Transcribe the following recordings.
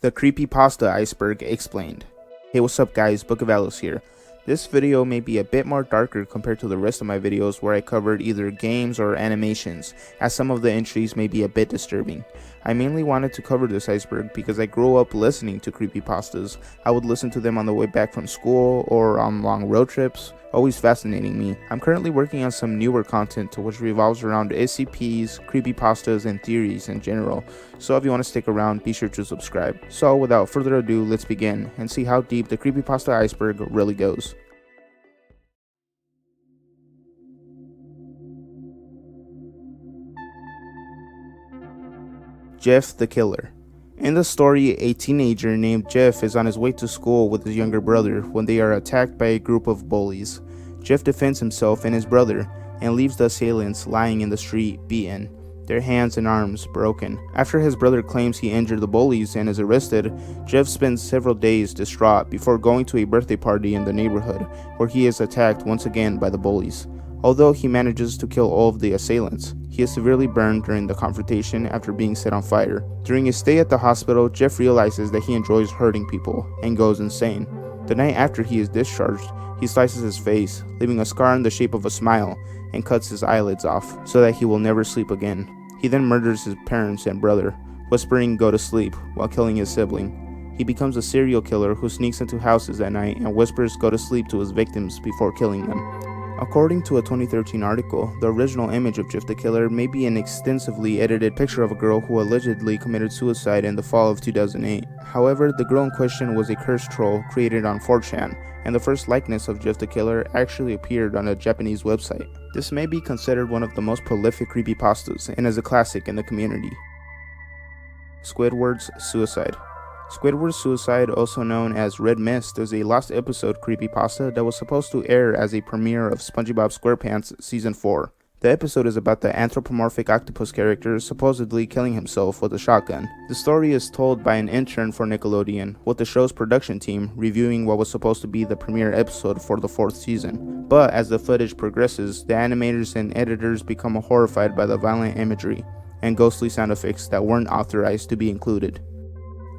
The Creepypasta Iceberg Explained. Hey, what's up guys, Book of Alice here. This video may be a bit more darker compared to the rest of my videos where I covered either games or animations, as some of the entries may be a bit disturbing. I mainly wanted to cover this iceberg because I grew up listening to creepypastas. I would listen to them on the way back from school or on long road trips, always fascinating me. I'm currently working on some newer content which revolves around SCPs, creepypastas, and theories in general, so if you want to stick around, be sure to subscribe. So without further ado, let's begin and see how deep the creepypasta iceberg really goes. Jeff the Killer. In the story, a teenager named Jeff is on his way to school with his younger brother when they are attacked by a group of bullies. Jeff defends himself and his brother and leaves the assailants lying in the street, beaten, their hands and arms broken. After his brother claims he injured the bullies and is arrested, Jeff spends several days distraught before going to a birthday party in the neighborhood where he is attacked once again by the bullies. Although he manages to kill all of the assailants, he is severely burned during the confrontation after being set on fire. During his stay at the hospital, Jeff realizes that he enjoys hurting people and goes insane. The night after he is discharged, he slices his face, leaving a scar in the shape of a smile, and cuts his eyelids off so that he will never sleep again. He then murders his parents and brother, whispering "go to sleep" while killing his sibling. He becomes a serial killer who sneaks into houses at night and whispers "go to sleep" to his victims before killing them. According to a 2013 article, the original image of Jeff the Killer may be an extensively edited picture of a girl who allegedly committed suicide in the fall of 2008. However, the girl in question was a cursed troll created on 4chan, and the first likeness of Jeff the Killer actually appeared on a Japanese website. This may be considered one of the most prolific creepypastas and is a classic in the community. Squidward's Suicide. Squidward's Suicide, also known as Red Mist, is a lost episode creepypasta that was supposed to air as a premiere of SpongeBob SquarePants Season 4. The episode is about the anthropomorphic octopus character supposedly killing himself with a shotgun. The story is told by an intern for Nickelodeon, with the show's production team reviewing what was supposed to be the premiere episode for the 4th season. But as the footage progresses, the animators and editors become horrified by the violent imagery and ghostly sound effects that weren't authorized to be included.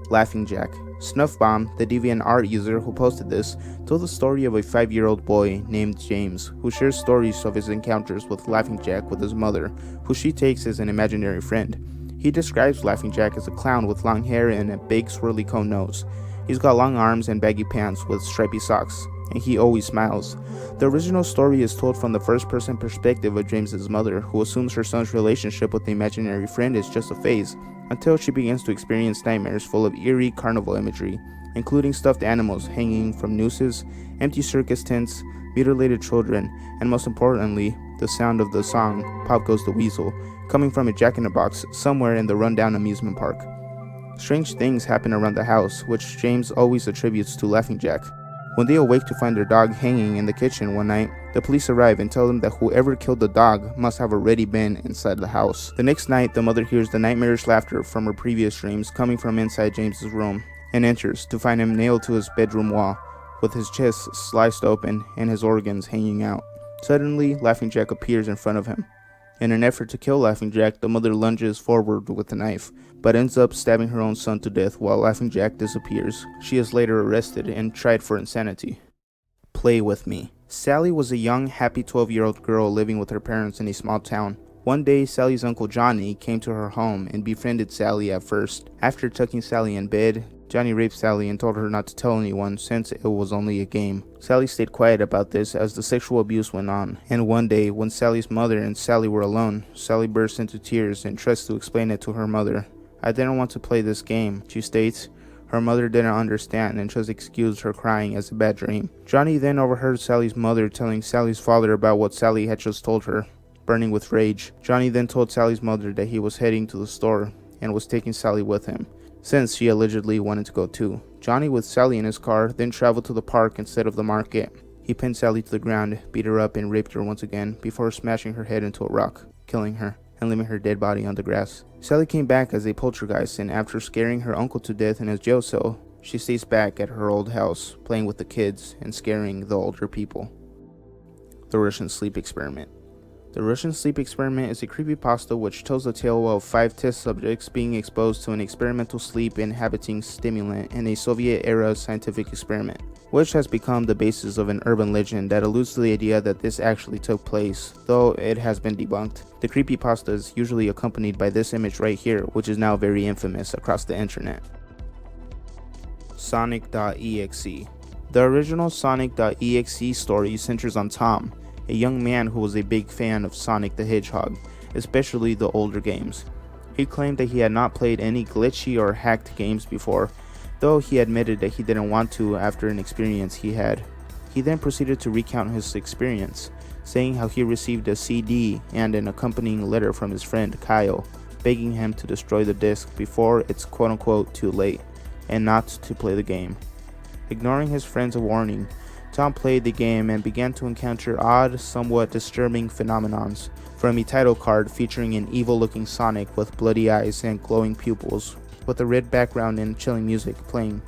Laughing Jack. Snuffbomb, the DeviantArt user who posted this, told the story of a 5-year-old boy named James who shares stories of his encounters with Laughing Jack with his mother, who she takes as an imaginary friend. He describes Laughing Jack as a clown with long hair and a big swirly cone nose. He's got long arms and baggy pants with stripy socks, and he always smiles. The original story is told from the first-person perspective of James's mother, who assumes her son's relationship with the imaginary friend is just a phase, until she begins to experience nightmares full of eerie carnival imagery, including stuffed animals hanging from nooses, empty circus tents, mutilated children, and most importantly, the sound of the song "Pop Goes the Weasel" coming from a jack-in-the-box somewhere in the rundown amusement park. Strange things happen around the house, which James always attributes to Laughing Jack. When they awake to find their dog hanging in the kitchen one night, the police arrive and tell them that whoever killed the dog must have already been inside the house. The next night, the mother hears the nightmarish laughter from her previous dreams coming from inside James's room and enters to find him nailed to his bedroom wall, with his chest sliced open and his organs hanging out. Suddenly, Laughing Jack appears in front of him. In an effort to kill Laughing Jack, the mother lunges forward with a knife, but ends up stabbing her own son to death while Laughing Jack disappears. She is later arrested and tried for insanity. Play with Me. Sally was a young, happy 12-year-old girl living with her parents in a small town. One day, Sally's uncle Johnny came to her home and befriended Sally at first. After tucking Sally in bed, Johnny raped Sally and told her not to tell anyone since it was only a game. Sally stayed quiet about this as the sexual abuse went on, and one day, when Sally's mother and Sally were alone, Sally burst into tears and tries to explain it to her mother. "I didn't want to play this game," she states. Her mother didn't understand and just excused her crying as a bad dream. Johnny then overheard Sally's mother telling Sally's father about what Sally had just told her. Burning with rage, Johnny then told Sally's mother that he was heading to the store and was taking Sally with him, since she allegedly wanted to go too. Johnny, with Sally in his car, then traveled to the park instead of the market. He pinned Sally to the ground, beat her up, and raped her once again before smashing her head into a rock, killing her, and leaving her dead body on the grass. Sally came back as a poltergeist, and after scaring her uncle to death in his jail cell, she stays back at her old house, playing with the kids and scaring the older people. The Russian Sleep Experiment. The Russian sleep experiment is a creepypasta which tells the tale of 5 test subjects being exposed to an experimental sleep inhibiting stimulant in a Soviet-era scientific experiment, which has become the basis of an urban legend that alludes to the idea that this actually took place, though it has been debunked. The creepypasta is usually accompanied by this image right here, which is now very infamous across the internet. Sonic.exe. The original Sonic.exe story centers on Tom, a young man who was a big fan of Sonic the Hedgehog, especially the older games. He claimed that he had not played any glitchy or hacked games before, though he admitted that he didn't want to after an experience he had. He then proceeded to recount his experience, saying how he received a CD and an accompanying letter from his friend Kyle, begging him to destroy the disc before it's quote-unquote too late, and not to play the game. Ignoring his friend's warning, Tom played the game and began to encounter odd, somewhat disturbing phenomenons, from a title card featuring an evil-looking Sonic with bloody eyes and glowing pupils, with a red background and chilling music playing.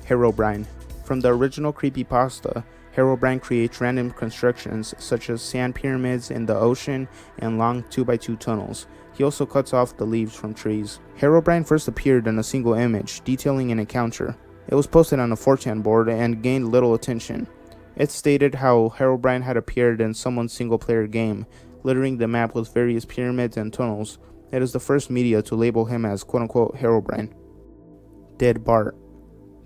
Herobrine. From the original creepypasta, Herobrine creates random constructions such as sand pyramids in the ocean and long 2x2 tunnels. He also cuts off the leaves from trees. Herobrine first appeared in a single image detailing an encounter. It was posted on a 4chan board and gained little attention. It stated how Herobrine had appeared in someone's single-player game, littering the map with various pyramids and tunnels. It is the first media to label him as quote-unquote Herobrine. Dead Bart.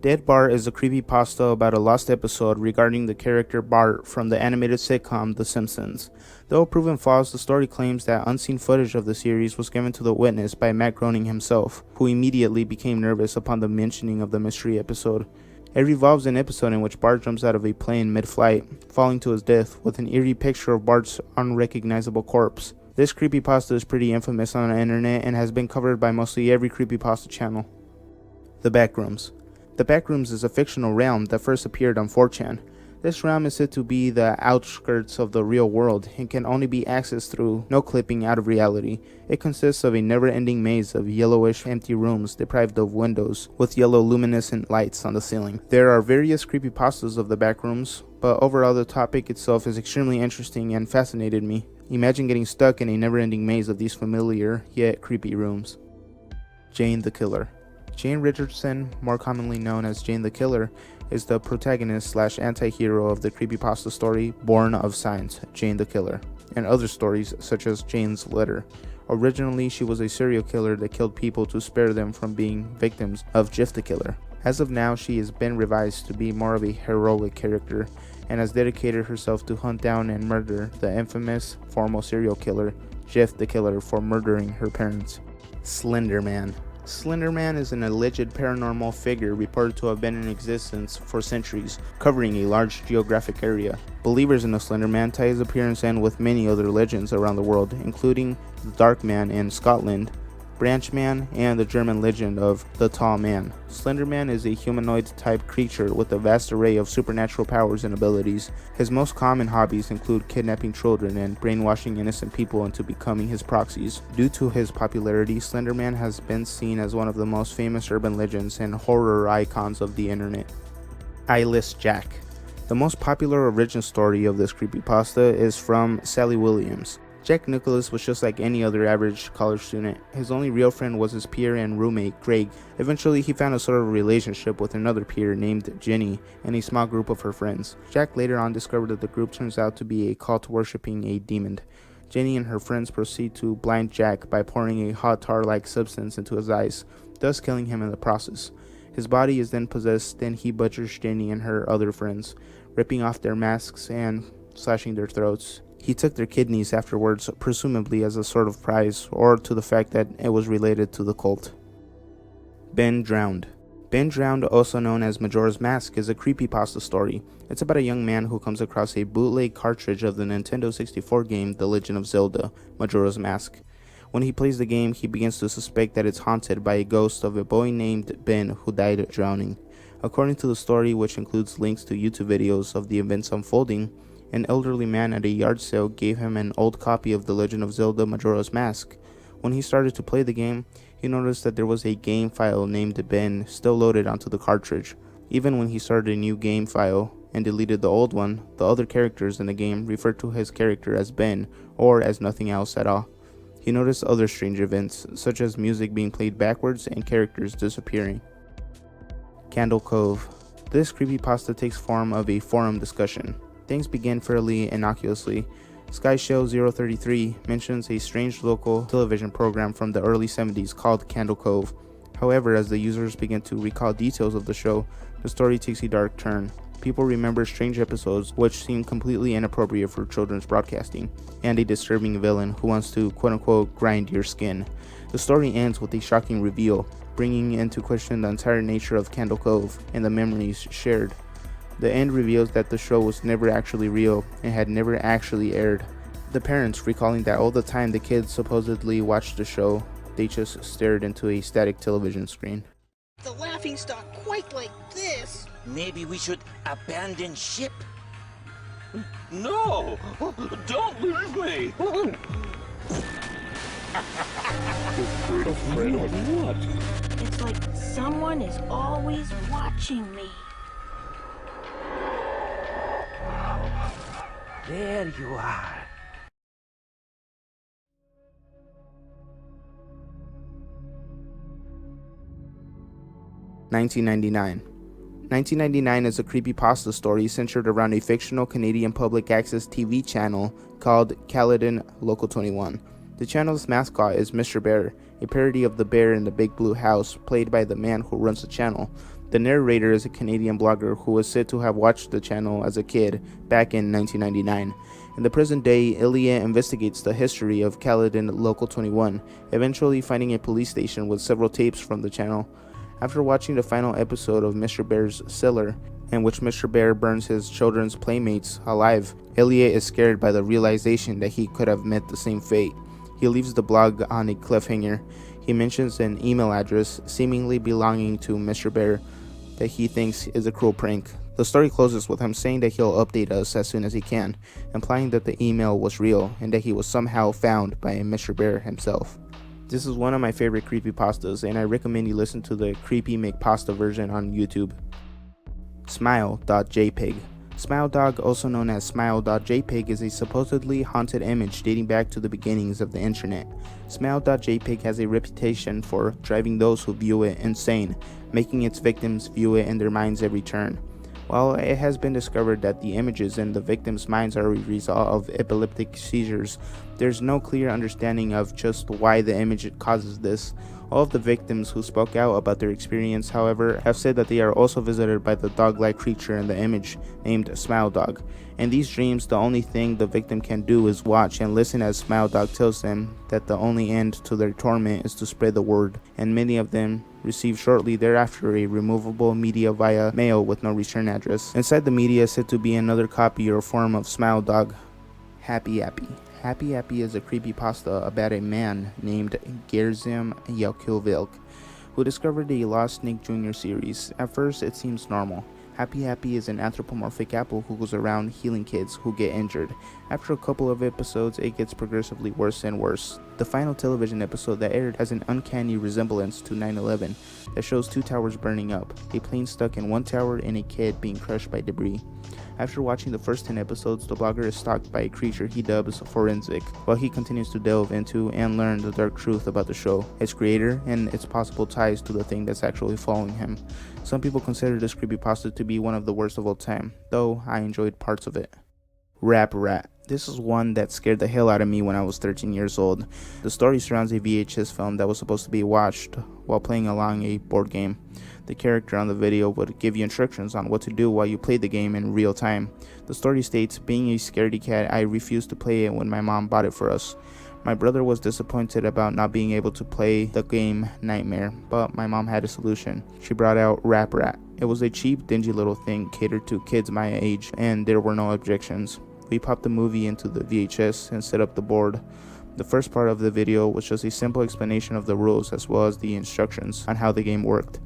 Dead Bart is a creepypasta about a lost episode regarding the character Bart from the animated sitcom The Simpsons. Though proven false, the story claims that unseen footage of the series was given to the witness by Matt Groening himself, who immediately became nervous upon the mentioning of the mystery episode. It revolves an episode in which Bart jumps out of a plane mid-flight, falling to his death, with an eerie picture of Bart's unrecognizable corpse. This creepypasta is pretty infamous on the internet and has been covered by mostly every creepypasta channel. The Backrooms. The Backrooms is a fictional realm that first appeared on 4chan. This realm is said to be the outskirts of the real world and can only be accessed through no-clipping out of reality. It consists of a never-ending maze of yellowish empty rooms deprived of windows, with yellow luminescent lights on the ceiling. There are various creepypastas of the Backrooms, but overall the topic itself is extremely interesting and fascinated me. Imagine getting stuck in a never-ending maze of these familiar yet creepy rooms. Jane the Killer. Jane Richardson, more commonly known as Jane the Killer, is the protagonist/anti-hero of the creepypasta story Born of Signs, Jane the Killer, and other stories such as Jane's Letter. Originally, she was a serial killer that killed people to spare them from being victims of Jeff the Killer. As of now, she has been revised to be more of a heroic character and has dedicated herself to hunt down and murder the infamous former serial killer Jeff the Killer for murdering her parents. Slenderman. Slenderman is an alleged paranormal figure reported to have been in existence for centuries, covering a large geographic area. Believers in the Slenderman tie his appearance in with many other legends around the world, including the Dark Man in Scotland, Branchman, and the German legend of the Tall Man. Slenderman is a humanoid-type creature with a vast array of supernatural powers and abilities. His most common hobbies include kidnapping children and brainwashing innocent people into becoming his proxies. Due to his popularity, Slenderman has been seen as one of the most famous urban legends and horror icons of the internet. Eyeless Jack. The most popular origin story of this creepypasta is from Sally Williams. Jack Nicholas was just like any other average college student. His only real friend was his peer and roommate, Greg. Eventually, he found a sort of relationship with another peer named Jenny and a small group of her friends. Jack later on discovered that the group turns out to be a cult worshipping a demon. Jenny and her friends proceed to blind Jack by pouring a hot tar-like substance into his eyes, thus killing him in the process. His body is then possessed, and he butchers Jenny and her other friends, ripping off their masks and slashing their throats. He took their kidneys afterwards, presumably as a sort of prize, or to the fact that it was related to the cult. Ben Drowned. Ben Drowned, also known as Majora's Mask, is a creepypasta story. It's about a young man who comes across a bootleg cartridge of the Nintendo 64 game The Legend of Zelda, Majora's Mask. When he plays the game, he begins to suspect that it's haunted by a ghost of a boy named Ben who died drowning. According to the story, which includes links to YouTube videos of the events unfolding, an elderly man at a yard sale gave him an old copy of The Legend of Zelda Majora's Mask. When he started to play the game, he noticed that there was a game file named Ben still loaded onto the cartridge. Even when he started a new game file, and deleted the old one, the other characters in the game referred to his character as Ben or as nothing else at all. He noticed other strange events, such as music being played backwards and characters disappearing. Candle Cove. This creepypasta takes form of a forum discussion. Things begin fairly innocuously. SkyShow033 mentions a strange local television program from the early 70s called Candle Cove. However, as the users begin to recall details of the show, the story takes a dark turn. People remember strange episodes which seem completely inappropriate for children's broadcasting, and a disturbing villain who wants to quote-unquote grind your skin. The story ends with a shocking reveal, bringing into question the entire nature of Candle Cove and the memories shared. The end reveals that the show was never actually real and had never actually aired. The parents recalling that all the time the kids supposedly watched the show, they just stared into a static television screen. The laughing stock quite like this. Maybe we should abandon ship? No! Don't leave me! Afraid of what? It's like someone is always watching me. There you are. (1999). 1999 is a creepypasta story centered around a fictional Canadian public access TV channel called Caledon Local 21. The channel's mascot is Mr. Bear, a parody of the bear in the Big Blue House, played by the man who runs the channel. The narrator is a Canadian blogger who was said to have watched the channel as a kid back in 1999. In the present day, Ilya investigates the history of Caledon Local 21, eventually finding a police station with several tapes from the channel. After watching the final episode of Mr. Bear's Cellar, in which Mr. Bear burns his children's playmates alive, Ilya is scared by the realization that he could have met the same fate. He leaves the blog on a cliffhanger. He mentions an email address seemingly belonging to Mr. Bear that he thinks is a cruel prank. The story closes with him saying that he'll update us as soon as he can, implying that the email was real and that he was somehow found by Mr. Bear himself. This is one of my favorite creepypastas, and I recommend you listen to the Creepy Make Pasta version on YouTube. Smile.jpg. Smile Dog, also known as Smile.jpg, is a supposedly haunted image dating back to the beginnings of the internet. Smile.jpg has a reputation for driving those who view it insane, making its victims view it in their minds every turn. While it has been discovered that the images in the victims' minds are a result of epileptic seizures, there's no clear understanding of just why the image causes this. All of the victims who spoke out about their experience, however, have said that they are also visited by the dog-like creature in the image, named Smile Dog. In these dreams, the only thing the victim can do is watch and listen as Smile Dog tells them that the only end to their torment is to spread the word, and many of them receive shortly thereafter a removable media via mail with no return address. Inside the media is said to be another copy or form of Smile Dog. Happy Appy. Happy Appy is a creepypasta about a man named Gerzim Yakovlevich who discovered a Lost Snake Jr. series. At first, it seems normal. Happy Appy is an anthropomorphic apple who goes around healing kids who get injured. After a couple of episodes, it gets progressively worse and worse. The final television episode that aired has an uncanny resemblance to 9/11 that shows two towers burning up, a plane stuck in one tower, and a kid being crushed by debris. After watching the first 10 episodes, the blogger is stalked by a creature he dubs Forensic, while he continues to delve into and learn the dark truth about the show, its creator, and its possible ties to the thing that's actually following him. Some people consider this creepypasta to be one of the worst of all time, though I enjoyed parts of it. Rap Rat. This is one that scared the hell out of me when I was 13 years old. The story surrounds a VHS film that was supposed to be watched while playing along a board game. The character on the video would give you instructions on what to do while you played the game in real time. The story states, being a scaredy cat, I refused to play it when my mom bought it for us. My brother was disappointed about not being able to play the game Nightmare, but my mom had a solution. She brought out Rap Rat. It was a cheap, dingy little thing catered to kids my age, and there were no objections. We popped the movie into the VHS and set up the board. The first part of the video was just a simple explanation of the rules as well as the instructions on how the game worked.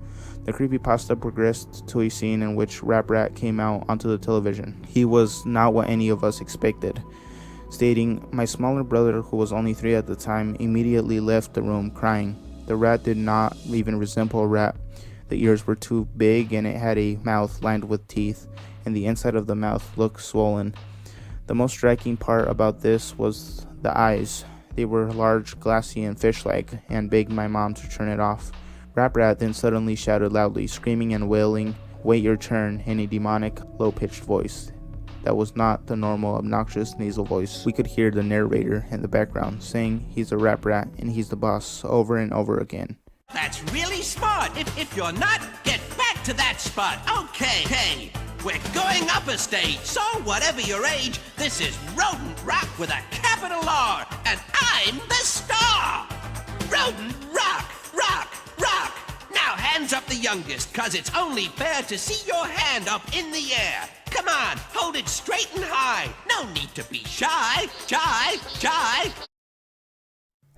The creepypasta progressed to a scene in which Rap Rat came out onto the television. He was not what any of us expected, stating, "My smaller brother, who was only 3 at the time, immediately left the room crying. The rat did not even resemble a rat. The ears were too big and it had a mouth lined with teeth, and the inside of the mouth looked swollen. The most striking part about this was the eyes. They were large, glassy, and fish-like, and begged my mom to turn it off. Rap Rat then suddenly shouted loudly, screaming and wailing, "Wait your turn," in a demonic, low-pitched voice. That was not the normal, obnoxious, nasal voice. We could hear the narrator in the background saying he's a rap rat and he's the boss over and over again. That's really smart. If you're not, get back to that spot. Okay. We're going up a stage, so whatever your age, this is Rodent Rock with a capital R, and I'm the star! Rodent Rock! Now hands up the youngest, cause it's only fair to see your hand up in the air. Come on, hold it straight and high. No need to be shy.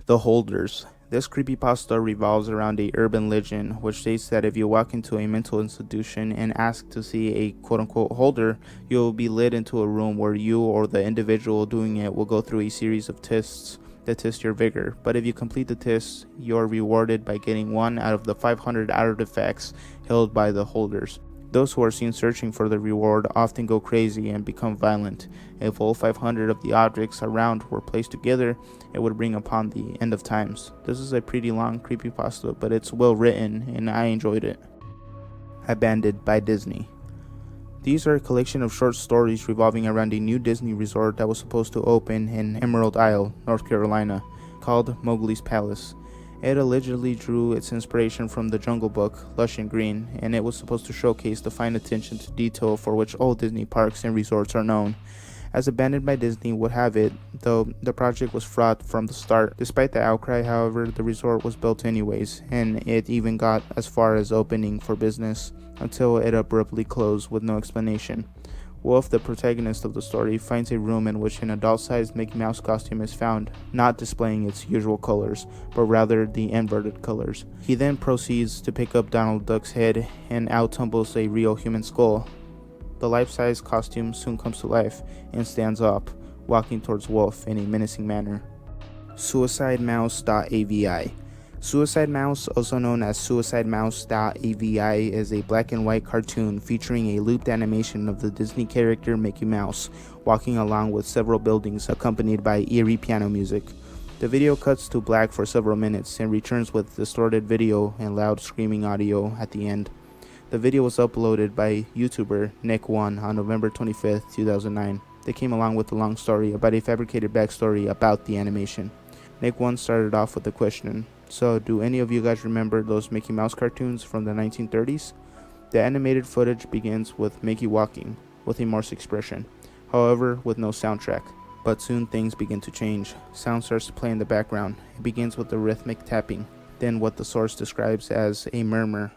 The Holders. This creepypasta revolves around a urban legend which states that if you walk into a mental institution and ask to see a quote-unquote holder, you'll be led into a room where you or the individual doing it will go through a series of tests that test your vigor. But if you complete the test, you're rewarded by getting one out of the 500 artifacts held by the holders. Those who are seen searching for the reward often go crazy and become violent. If all 500 of the objects around were placed together, it would bring upon the end of times. This is a pretty long creepypasta, but it's well written and I enjoyed it. Abandoned by Disney. These are a collection of short stories revolving around a new Disney resort that was supposed to open in Emerald Isle, North Carolina, called Mowgli's Palace. It allegedly drew its inspiration from the Jungle Book, Lush and Green, and it was supposed to showcase the fine attention to detail for which all Disney parks and resorts are known. As Abandoned by Disney would have it, though, the project was fraught from the start. Despite the outcry, however, the resort was built anyways, and it even got as far as opening for business, until it abruptly closed with no explanation. Wolf, the protagonist of the story, finds a room in which an adult-sized Mickey Mouse costume is found, not displaying its usual colors, but rather the inverted colors. He then proceeds to pick up Donald Duck's head, and out tumbles a real human skull. The life-size costume soon comes to life and stands up, walking towards Wolf in a menacing manner. SuicideMouse.avi. Suicide Mouse, also known as SuicideMouse.avi, is a black and white cartoon featuring a looped animation of the Disney character Mickey Mouse walking along with several buildings accompanied by eerie piano music. The video cuts to black for several minutes and returns with distorted video and loud screaming audio at the end. The video was uploaded by YouTuber Nick1 on November 25th, 2009. They came along with a long story about a fabricated backstory about the animation. Nick1 started off with a question. So, do any of you guys remember those Mickey Mouse cartoons from the 1930s? The animated footage begins with Mickey walking, with a Morse expression, however with no soundtrack. But soon things begin to change. Sound starts to play in the background. It begins with a rhythmic tapping, then what the source describes as a murmur,